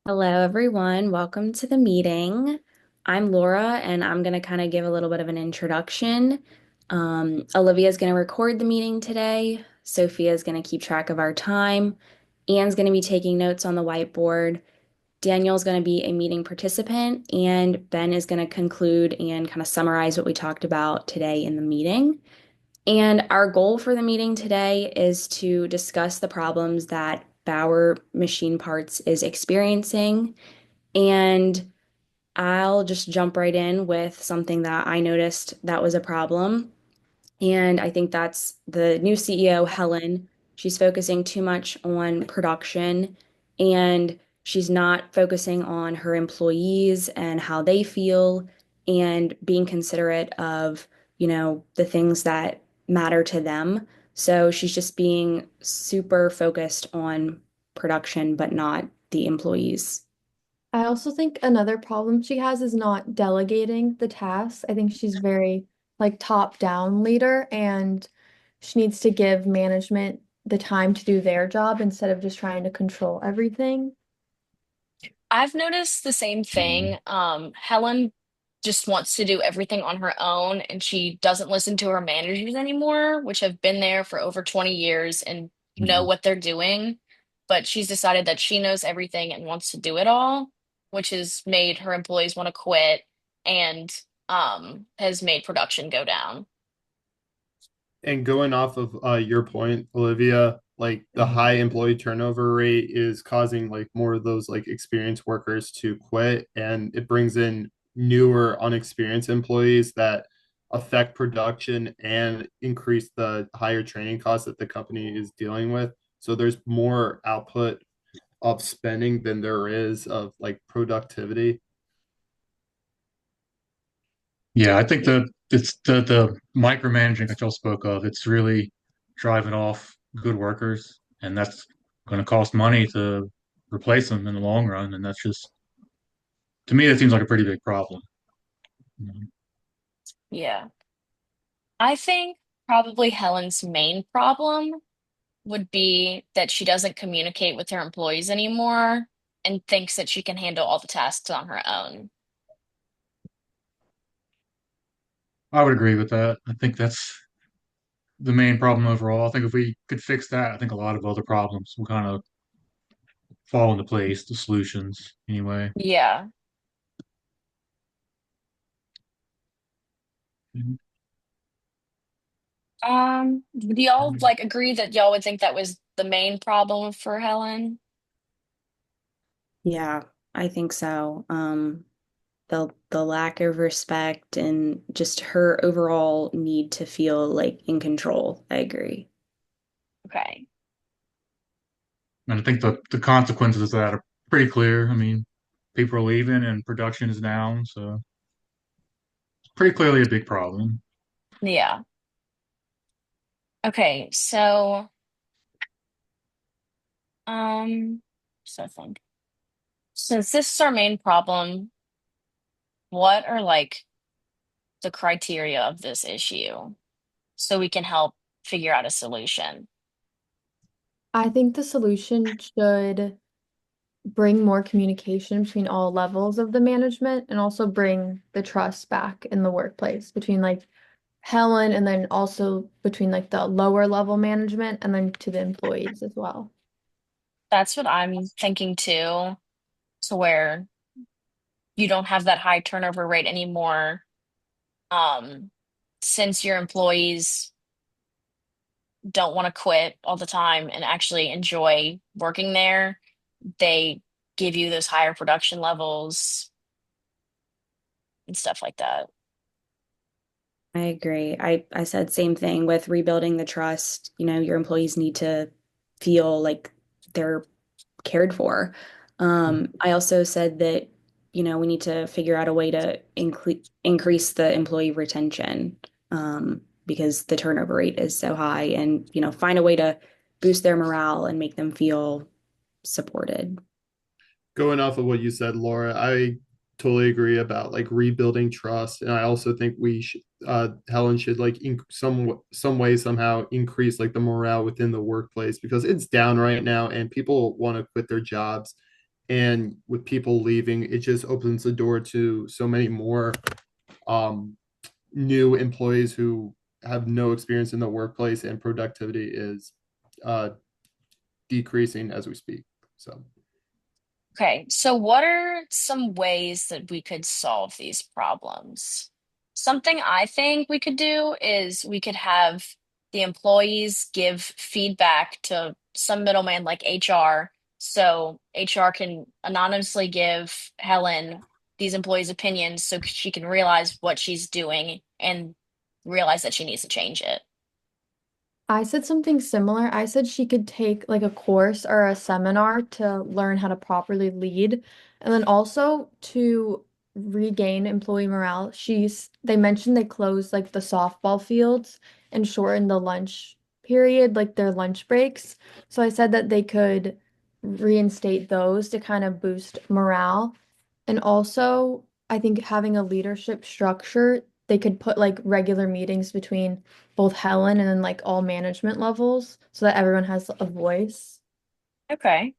Hello, everyone. Welcome to the meeting. I'm Laura, and I'm going to kind of give a little bit of an introduction. Olivia is going to record the meeting today. Sophia is going to keep track of our time. Anne's going to be taking notes on the whiteboard. Daniel's going to be a meeting participant, and Ben is going to conclude and kind of summarize what we talked about today in the meeting. And our goal for the meeting today is to discuss the problems that Bauer Machine Parts is experiencing, and I'll just jump right in with something that I noticed that was a problem. And I think that's the new CEO, Helen. She's focusing too much on production and she's not focusing on her employees and how they feel and being considerate of, the things that matter to them. So she's just being super focused on production, but not the employees. I also think another problem she has is not delegating the tasks. I think she's very top-down leader and she needs to give management the time to do their job instead of just trying to control everything. I've noticed the same thing. Helen just wants to do everything on her own, and she doesn't listen to her managers anymore, which have been there for over 20 years and know Mhm. what they're doing. But she's decided that she knows everything and wants to do it all, which has made her employees want to quit and has made production go down. And going off of your point, Olivia, like the high employee turnover rate is causing like more of those like experienced workers to quit, and it brings in newer, unexperienced employees that affect production and increase the higher training costs that the company is dealing with. So there's more output of spending than there is of like productivity. Yeah, I think the micromanaging that y'all spoke of, it's really driving off good workers, and that's going to cost money to replace them in the long run. And that's just, to me, that seems like a pretty big problem. Yeah. I think probably Helen's main problem would be that she doesn't communicate with her employees anymore and thinks that she can handle all the tasks on her own. I would agree with that. I think that's the main problem overall. I think if we could fix that, I think a lot of other problems will kind of fall into place, the solutions anyway. Yeah. Do y'all like agree that y'all would think that was the main problem for Helen? Yeah, I think so. The lack of respect and just her overall need to feel like in control. I agree. Okay. And I think the consequences of that are pretty clear. I mean, people are leaving and production is down, so it's pretty clearly a big problem. Yeah. Okay, so um so I think since this is our main problem, what are like the criteria of this issue so we can help figure out a solution? I think the solution should bring more communication between all levels of the management and also bring the trust back in the workplace between Helen and then also between the lower level management and then to the employees as well. That's what I'm thinking too, to where you don't have that high turnover rate anymore. Um, since your employees don't want to quit all the time and actually enjoy working there, they give you those higher production levels and stuff like that. I agree. I said same thing with rebuilding the trust. Your employees need to feel like they're cared for. I also said that, we need to figure out a way to increase the employee retention, because the turnover rate is so high and, find a way to boost their morale and make them feel supported. Going off of what you said, Laura, I totally agree about like rebuilding trust, and I also think we should, Helen should like some way somehow increase like the morale within the workplace because it's down right now, and people want to quit their jobs. And with people leaving, it just opens the door to so many more um, new employees who have no experience in the workplace, and productivity is uh, decreasing as we speak. So Okay, so what are some ways that we could solve these problems? Something I think we could do is we could have the employees give feedback to some middleman like HR. So HR can anonymously give Helen these employees' opinions so she can realize what she's doing and realize that she needs to change it. I said something similar. I said she could take like a course or a seminar to learn how to properly lead. And then also to regain employee morale. They mentioned they closed like the softball fields and shortened the lunch period, like their lunch breaks. So I said that they could reinstate those to kind of boost morale. And also, I think having a leadership structure, they could put like regular meetings between both Helen and then like all management levels so that everyone has a voice. Okay.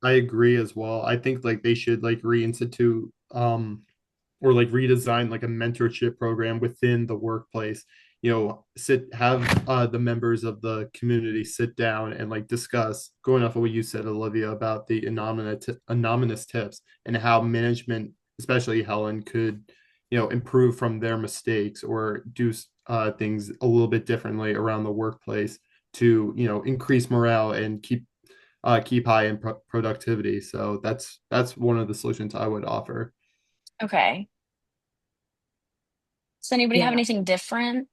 I agree as well. I think like they should like reinstitute or like redesign like a mentorship program within the workplace. You know, sit have the members of the community sit down and like discuss, going off of what you said, Olivia, about the anonymous tips and how management, especially Helen, could improve from their mistakes or do things a little bit differently around the workplace to increase morale and keep high in productivity. So that's one of the solutions I would offer. Okay. Does anybody have Yeah. anything different?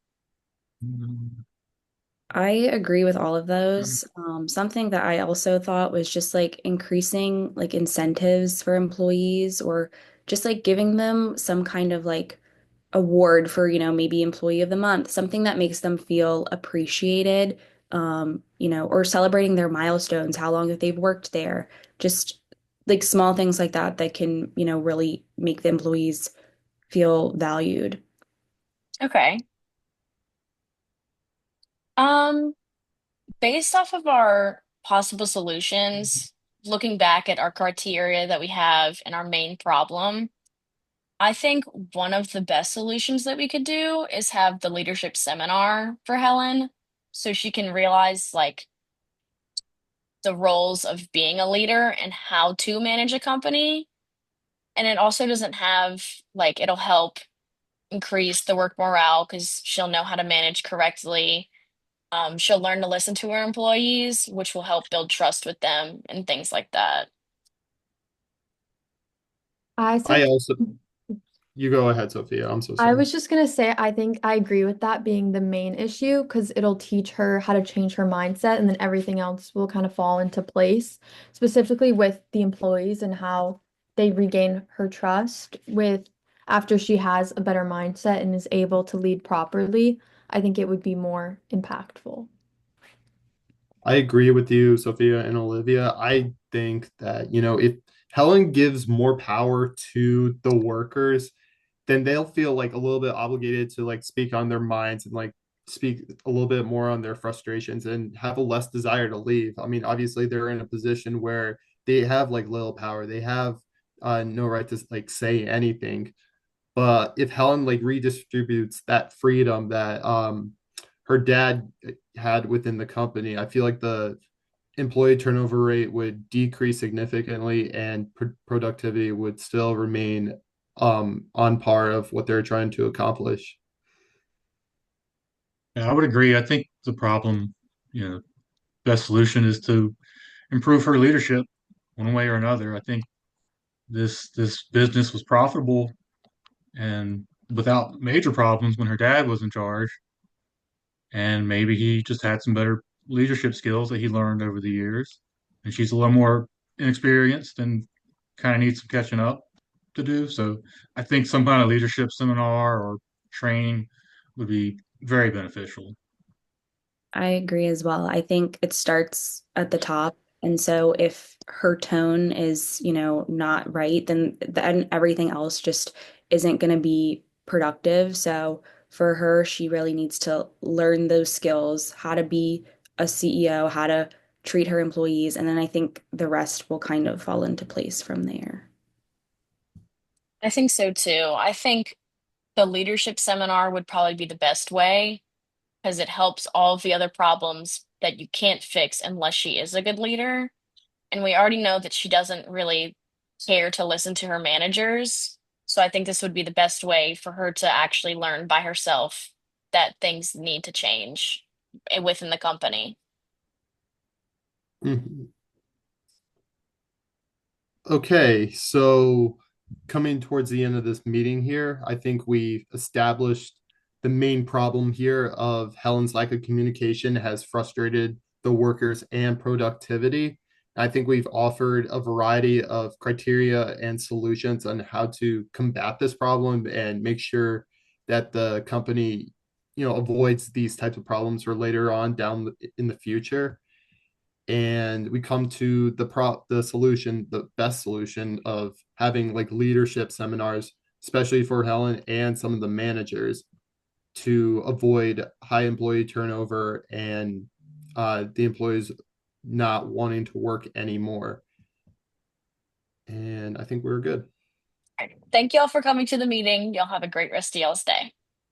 I agree with all of those. Something that I also thought was just like increasing like incentives for employees or just like giving them some kind of like award for, maybe employee of the month, something that makes them feel appreciated, or celebrating their milestones, how long that they've worked there, just like small things like that that can, really make the employees feel valued. Okay. Um, Based off of our possible solutions, looking back at our criteria that we have and our main problem, I think one of the best solutions that we could do is have the leadership seminar for Helen so she can realize like the roles of being a leader and how to manage a company. And it also doesn't have like it'll help increase the work morale because she'll know how to manage correctly. She'll learn to listen to her employees, which will help build trust with them and things like that. I I said also You go ahead, Sophia. I'm so I sorry. was just gonna say, I think I agree with that being the main issue because it'll teach her how to change her mindset and then everything else will kind of fall into place, specifically with the employees and how they regain her trust with after she has a better mindset and is able to lead properly. I think it would be more impactful. I agree with you, Sophia and Olivia. I think that, if Helen gives more power to the workers, then they'll feel like a little bit obligated to like speak on their minds and like speak a little bit more on their frustrations and have a less desire to leave. I mean, obviously they're in a position where they have like little power. They have no right to like say anything. But if Helen like redistributes that freedom that her dad had within the company, I feel like the employee turnover rate would decrease significantly and productivity would still remain on par of what they're trying to accomplish. Yeah, I would agree. I think the problem, best solution is to improve her leadership one way or another. I think this business was profitable and without major problems when her dad was in charge, and maybe he just had some better leadership skills that he learned over the years. And she's a little more inexperienced and kind of needs some catching up to do. So I think some kind of leadership seminar or training would be very beneficial. I agree as well. I think it starts at the top. And so if her tone is, not right, then everything else just isn't going to be productive. So for her, she really needs to learn those skills, how to be a CEO, how to treat her employees, and then I think the rest will kind of fall into place from there. I think so too. I think the leadership seminar would probably be the best way because it helps all of the other problems that you can't fix unless she is a good leader. And we already know that she doesn't really care to listen to her managers. So I think this would be the best way for her to actually learn by herself that things need to change within the company. Mhm. Okay, so coming towards the end of this meeting here, I think we established the main problem here of Helen's lack of communication has frustrated the workers and productivity. I think we've offered a variety of criteria and solutions on how to combat this problem and make sure that the company, avoids these types of problems for later on down in the future. And we come to the solution, the best solution of having like leadership seminars, especially for Helen and some of the managers, to avoid high employee turnover and the employees not wanting to work anymore. And I think we're good. All right. Thank you all for coming to the meeting. Y'all have a great rest of y'all's day.